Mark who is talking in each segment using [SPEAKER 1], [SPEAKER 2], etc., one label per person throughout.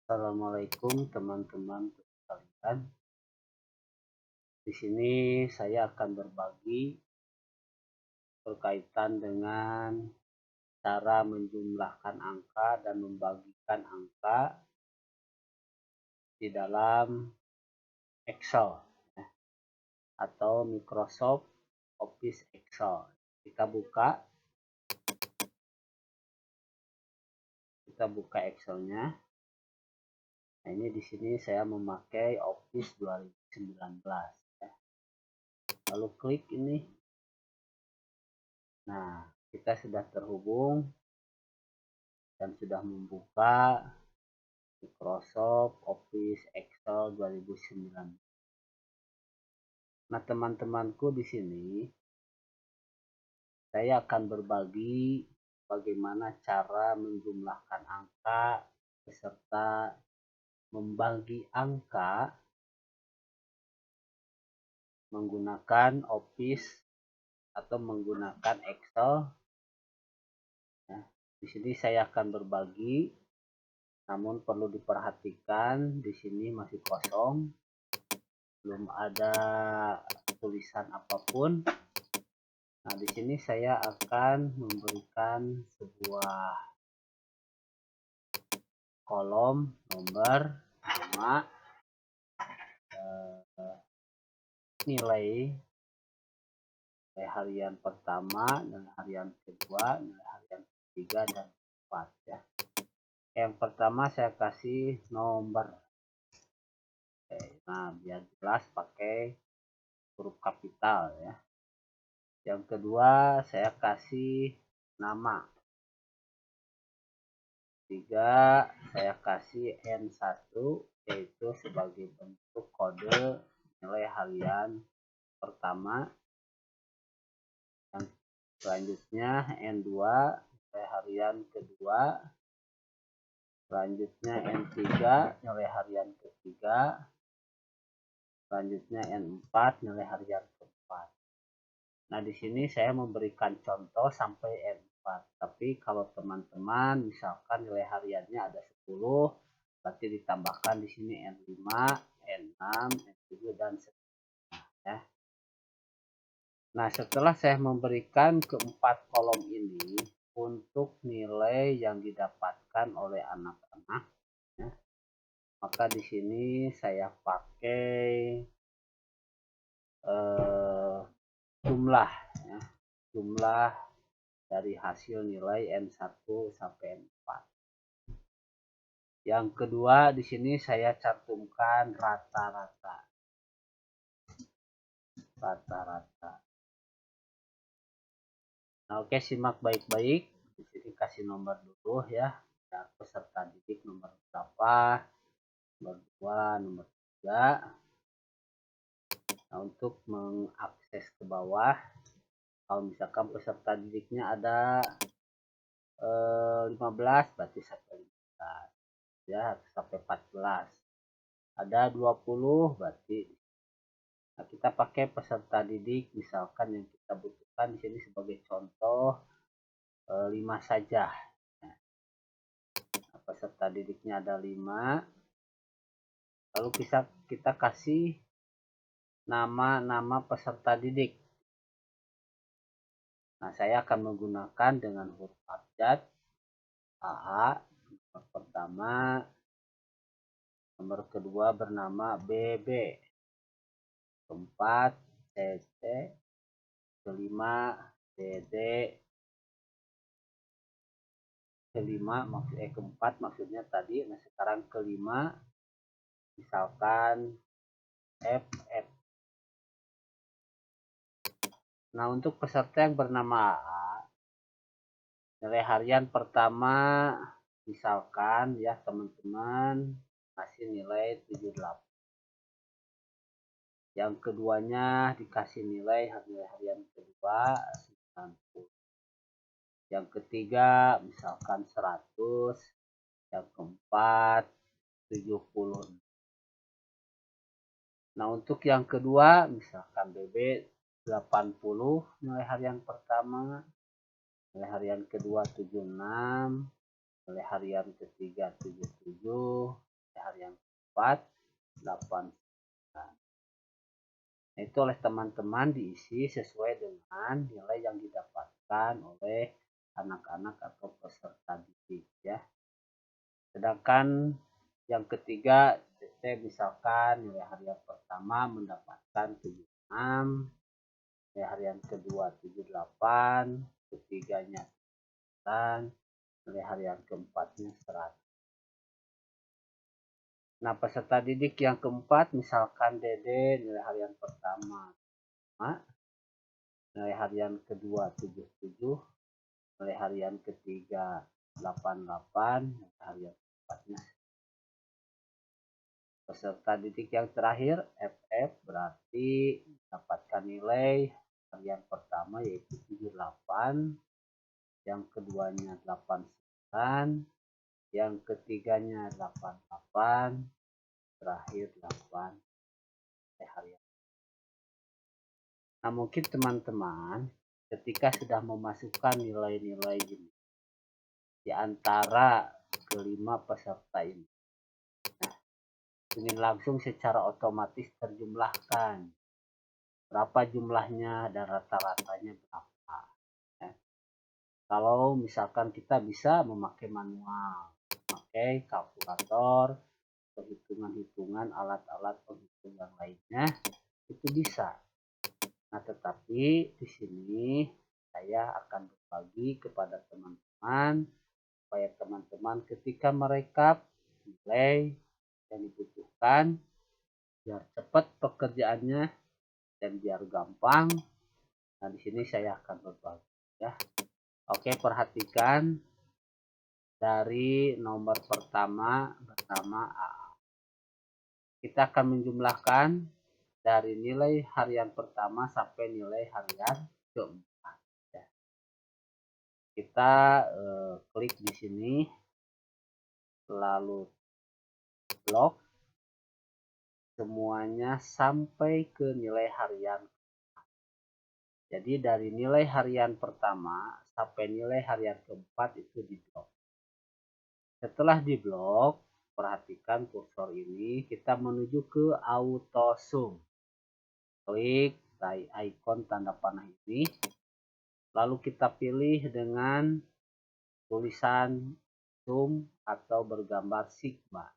[SPEAKER 1] Assalamualaikum teman-teman sekalian. Di sini saya akan berbagi berkaitan dengan cara menjumlahkan angka dan membagikan angka di dalam Excel atau Microsoft Office Excel. Kita buka Excelnya. Nah, ini di sini saya memakai Office 2019 ya. Lalu klik ini. Nah, kita sudah terhubung dan sudah membuka Microsoft Office Excel 2019. Nah, teman-temanku di sini saya akan berbagi bagaimana cara menjumlahkan angka beserta membagi angka menggunakan Office atau menggunakan Excel. Nah, di sini saya akan berbagi, namun perlu diperhatikan di sini masih kosong, belum ada tulisan apapun. Nah, di sini saya akan memberikan sebuah kolom nomor nama, nilai harian pertama, nilai harian kedua, nilai harian ketiga, dan keempat ya. Yang pertama saya kasih nomor. Nah, biar jelas pakai huruf kapital ya. Yang kedua saya kasih nama. Tiga, saya kasih N1 yaitu sebagai bentuk kode nilai harian pertama. Yang selanjutnya N2 nilai harian kedua. Selanjutnya N3 nilai harian ketiga. Selanjutnya N4 nilai harian keempat. Nah, di sini saya memberikan contoh sampai N4. Tapi kalau teman-teman misalkan nilai hariannya ada 10, berarti ditambahkan di sini N5, N6, N7 dan seterusnya ya. Nah, setelah saya memberikan keempat kolom ini untuk nilai yang didapatkan oleh anak-anak ya, maka di sini saya pakai jumlah ya, jumlah dari hasil nilai N1 sampai N4. Yang kedua di sini saya cantumkan rata-rata. Nah, oke, simak baik-baik. Di sini kasih nomor dulu ya. Dan peserta didik nomor berapa, nomor 2, nomor 3. Nah, untuk mengakses ke bawah, kalau misalkan peserta didiknya ada 15, berarti sampai 15 ya, sampai 14. Ada 20, berarti nah, kita pakai peserta didik misalkan yang kita butuhkan di sini sebagai contoh 5 saja. Nah, peserta didiknya ada 5. Lalu kita kasih nama-nama peserta didik. Nah, saya akan menggunakan dengan huruf abjad AA, nomor pertama, nomor kedua bernama BB, keempat CC, kelima DD, keempat maksudnya tadi. Nah, sekarang kelima misalkan FF. Nah, untuk peserta yang bernama AA, nilai harian pertama misalkan ya teman-teman kasih nilai 78. Yang keduanya dikasih nilai harian kedua 90. Yang ketiga misalkan 100. Yang keempat 70. Nah, untuk yang kedua misalkan BB 80 nilai harian pertama, nilai harian kedua 76, nilai harian ketiga 77, harian 4, 8. Nah, itu oleh teman-teman diisi sesuai dengan nilai yang didapatkan oleh anak-anak atau peserta didik ya. Sedangkan yang ketiga, misalkan nilai harian pertama mendapatkan 76, nilai harian kedua 78, ketiganya 9, nilai harian keempatnya 100. Nah, peserta didik yang keempat, misalkan Dede nilai harian pertama 5, nilai harian kedua 77, nilai harian ketiga 88, nilai harian keempatnya. Peserta didik yang terakhir FF berarti mendapatkan nilai harian pertama yaitu 78, yang keduanya 89, yang ketiganya 88, terakhir 8 harian. Nah, mungkin teman-teman ketika sudah memasukkan nilai-nilai ini di antara kelima peserta ini, nah, ingin langsung secara otomatis terjumlahkan berapa jumlahnya dan rata-ratanya berapa. Ya. Kalau misalkan kita bisa memakai manual, memakai kalkulator, perhitungan-hitungan, alat-alat penghitungan lainnya, itu bisa. Nah, tetapi di sini saya akan berbagi kepada teman-teman supaya teman-teman ketika merekap nilai yang dibutuhkan biar cepat pekerjaannya dan biar gampang. Nah, di sini saya akan berbagi ya. Oke, perhatikan dari nomor pertama bernama AA. Kita akan menjumlahkan dari nilai harian pertama sampai nilai harian keempat. Ya. Kita klik di sini, lalu blok semuanya sampai ke nilai harian. Jadi dari nilai harian pertama sampai nilai harian keempat itu di blok. Setelah di blok, perhatikan kursor ini, kita menuju ke auto sum. Klik ikon tanda panah ini, lalu kita pilih dengan tulisan sum atau bergambar sigma.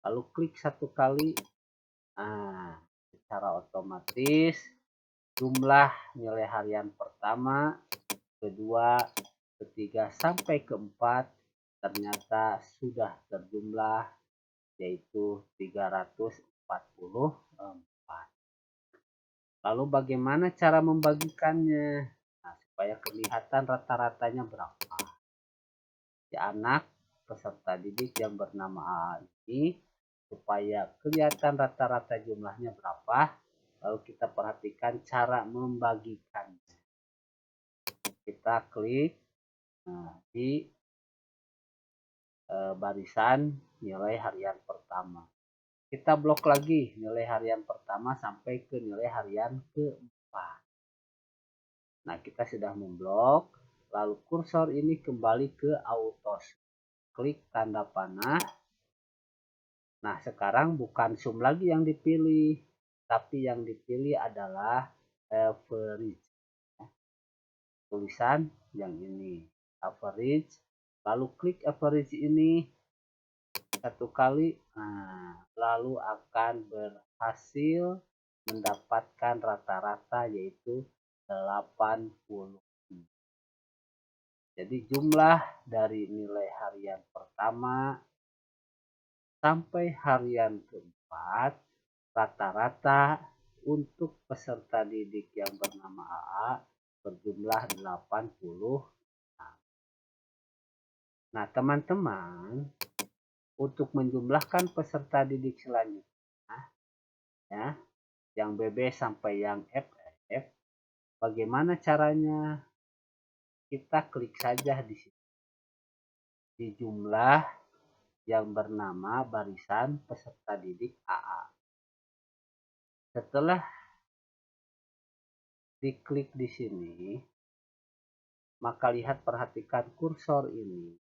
[SPEAKER 1] Lalu klik satu kali, nah, secara otomatis jumlah nilai harian pertama, kedua, ketiga sampai keempat ternyata sudah terjumlah yaitu 344. Lalu bagaimana cara membagikannya? Nah, supaya kelihatan rata-ratanya berapa. Si anak peserta didik yang bernama AA ini, supaya kelihatan rata-rata jumlahnya berapa, lalu kita perhatikan cara membagikannya. Kita klik di barisan nilai harian pertama. Kita blok lagi nilai harian pertama sampai ke nilai harian keempat. Nah, kita sudah memblok, lalu kursor ini kembali ke auto. Klik tanda panah. Nah, sekarang bukan sum lagi yang dipilih, tapi yang dipilih adalah average. Tulisan yang ini, average. Lalu klik average ini satu kali, nah, lalu akan berhasil mendapatkan rata-rata yaitu 80. Jadi jumlah dari nilai harian pertama sampai harian keempat rata-rata untuk peserta didik yang bernama AA berjumlah 80. Nah, teman-teman, untuk menjumlahkan peserta didik selanjutnya ya, yang BB sampai yang FF, bagaimana caranya? Kita klik saja di sini di jumlah yang bernama barisan peserta didik AA. Setelah diklik di sini, maka lihat perhatikan kursor ini.